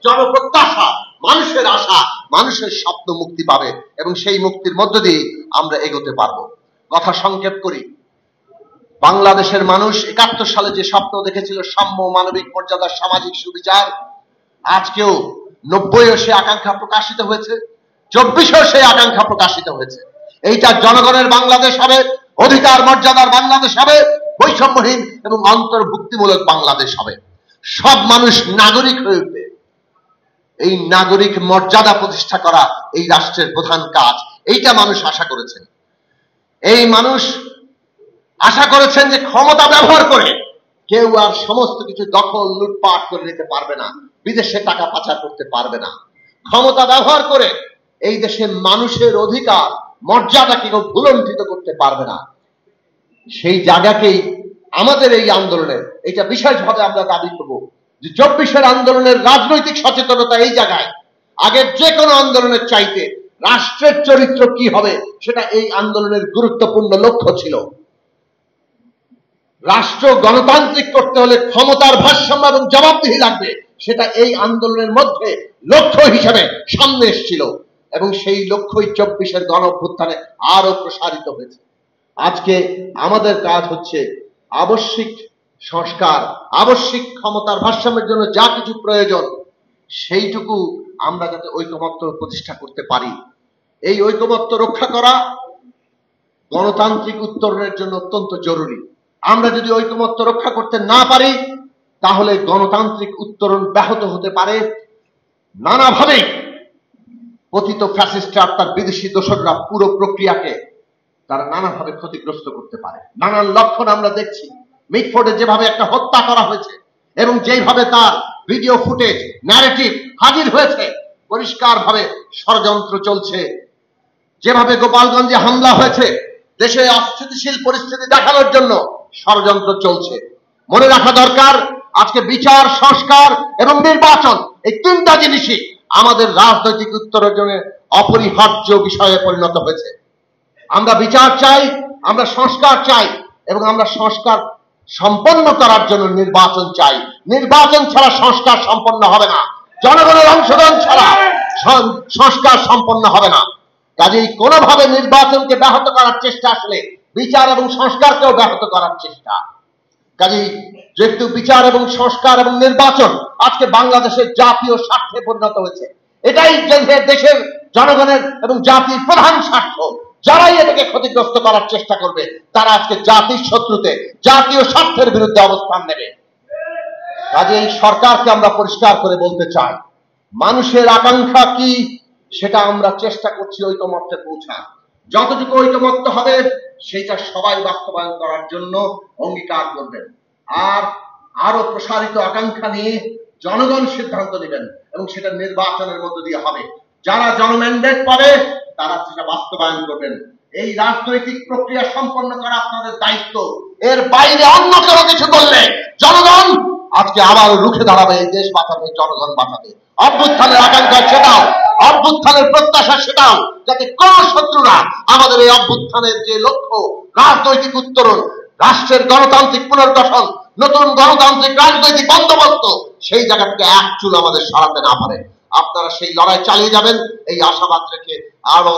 জনপ্রত্যাশা, মানুষের আশা, মানুষের স্বপ্ন মুক্তি পাবে এবং সেই মুক্তির মধ্য দিয়ে আমরা এগোতে পারবো। কথা সংক্ষেপ করি, বাংলাদেশের মানুষ ৭১ সালে যে স্বপ্ন দেখেছিল সাম্য, মানবিক মর্যাদা, সামাজিক সুবিচার, আজকেও ৯০-ও সে আকাঙ্ক্ষা প্রকাশিত হয়েছে, ২৪-ও সেই আকাঙ্ক্ষা প্রকাশিত হয়েছে। এইটা জনগণের বাংলাদেশ হবে, অধিকার মর্যাদার বাংলাদেশ হবে, বৈষম্যহীন এবং অন্তর্ভুক্তিমূলক বাংলাদেশ হবে। সব মানুষ নাগরিক হয়ে উঠবে। এই নাগরিক মর্যাদা প্রতিষ্ঠা করা এই রাষ্ট্রের প্রধান কাজ। এইটা মানুষ আশা করেছেন। এই মানুষ আশা করেছেন যে ক্ষমতা ব্যবহার করে কেউ আর সমস্ত কিছু দখল, লুটপাট করে নিতে পারবে না, বিদেশে টাকা পাচার করতে পারবে না। ক্ষমতা ব্যবহার করে এই দেশের মানুষের অধিকার, মর্যাদাকে কেউ ভুলণ্ঠিত করতে পারবে না। সেই জায়গাকেই আমাদের এই আন্দোলনের, এটা বিশেষভাবে আমরা দাবি করব যে ২৪-এর আন্দোলনের রাজনৈতিক সচেতনতা এই জায়গায় আগের যে কোনো আন্দোলনের চাইতে রাষ্ট্রের চরিত্র কি হবে সেটা এই আন্দোলনের গুরুত্বপূর্ণ লক্ষ্য ছিল। রাষ্ট্র গণতান্ত্রিক করতে হলে ক্ষমতার ভারসাম্য এবং জবাবদিহি লাগবে, সেটা এই আন্দোলনের মধ্যে লক্ষ্য হিসেবে সামনে এসেছিল এবং সেই লক্ষ্যই ২৪-এর গণ অভ্যুত্থানে আরো প্রসারিত হয়েছে। আজকে আমাদের কাজ হচ্ছে আবশ্যিক সংস্কার, আবশ্যিক ক্ষমতার ভারসাম্যের জন্য যা কিছু প্রয়োজন সেইটুকু আমরা যাতে ঐকমত্য প্রতিষ্ঠা করতে পারি। এই ঐকমত্য রক্ষা করা গণতান্ত্রিক উত্তরণের জন্য অত্যন্ত জরুরি। আমরা যদি ঐকমত্য রক্ষা করতে না পারি তাহলে গণতান্ত্রিক উত্তরণ ব্যাহত হতে পারে। নানাভাবে পতিত ফ্যাসিস্টরা, তার বিদেশি দোসররা পুরো প্রক্রিয়াকে তারা নানাভাবে ক্ষতিগ্রস্ত করতে পারে। নানান লক্ষণ আমরা দেখছি। মিটফোর্ডে যেভাবে একটা হত্যা করা হয়েছে এবং যেভাবে তার ভিডিও ফুটেজ, ন্যারেটিভ হাজির হয়েছে, পরিষ্কারভাবে ষড়যন্ত্র চলছে। যেভাবে গোপালগঞ্জে হামলা হয়েছে, দেশে অস্থিতিশীল পরিস্থিতি দেখানোর জন্য ষড়যন্ত্র চলছে। মনে রাখা দরকার, আজকে বিচার, সংস্কার এবং নির্বাচন, এই তিনটা জিনিসই আমাদের রাজনৈতিক উত্তরণের অপরিহার্য বিষয়ে পরিণত হয়েছে। আমরা বিচার চাই, আমরা সংস্কার চাই এবং আমরা সংস্কার সম্পন্ন করার জন্য নির্বাচন চাই। নির্বাচন ছাড়া সংস্কার সম্পন্ন হবে না, জনগণের অংশগ্রহণ ছাড়া সংস্কার সম্পন্ন হবে না। কাজেই কোনোভাবে নির্বাচনকে ব্যাহত করার চেষ্টা আসলে বিচার এবং সংস্কারকেও ব্যাহত করার চেষ্টা। কাজেই যেহেতু বিচার এবং সংস্কার এবং নির্বাচন আজকে বাংলাদেশের জাতীয় স্বার্থে পরিণত হয়েছে, এটাই দেশের জনগণের এবং জাতির প্রধান স্বার্থ। যারাই এটাকে ক্ষতিগ্রস্ত করার চেষ্টা করবে তারা আজকে জাতির শত্রুতে, জাতীয় স্বার্থের বিরুদ্ধে অবস্থান নেবে। কাজেই সরকারকে আমরা পরিষ্কার করে বলতে চাই, মানুষের আকাঙ্ক্ষা কি সেটা আমরা চেষ্টা করছি ঐকমত্যে পৌঁছার। যতটুকু ঐকমত্য হবে সেটা সবাই বাস্তবায়ন করার জন্য অঙ্গীকার করবেন। আর আরো প্রসারিত আকাঙ্ক্ষা নিয়ে জনগণ সিদ্ধান্ত নেবেন এবং সেটা নির্বাচনের মধ্য দিয়ে হবে। যারা জনম্যান্ডেট পাবে তারা সেটা বাস্তবায়ন করবেন। এই রাজনৈতিক প্রক্রিয়া সম্পন্ন করা আপনাদের দায়িত্ব। এর বাইরে অন্য কোনো কিছু করলে জনগণ আজকে আবার রুখে দাঁড়াবে। এই দেশ বাঁচাবে, জনগণ বাঁচাবে। অভ্যুত্থানের আকাঙ্ক্ষা সেটাও, অভ্যুত্থানের প্রত্যাশা সেটাও, যাতে কোন শত্রুরা আমাদের এই অভ্যুত্থানের যে লক্ষ্য, রাজনৈতিক উত্তরণ, রাষ্ট্রের গণতান্ত্রিক পুনর্গঠন, নতুন গণতান্ত্রিক রাজনৈতিক বন্দোবস্ত, সেই জায়গা থেকে এক চুল আমাদের সরাতে না পারে। আপনারা সেই লড়াই চালিয়ে যাবেন এই আশাবাদ রেখে আরো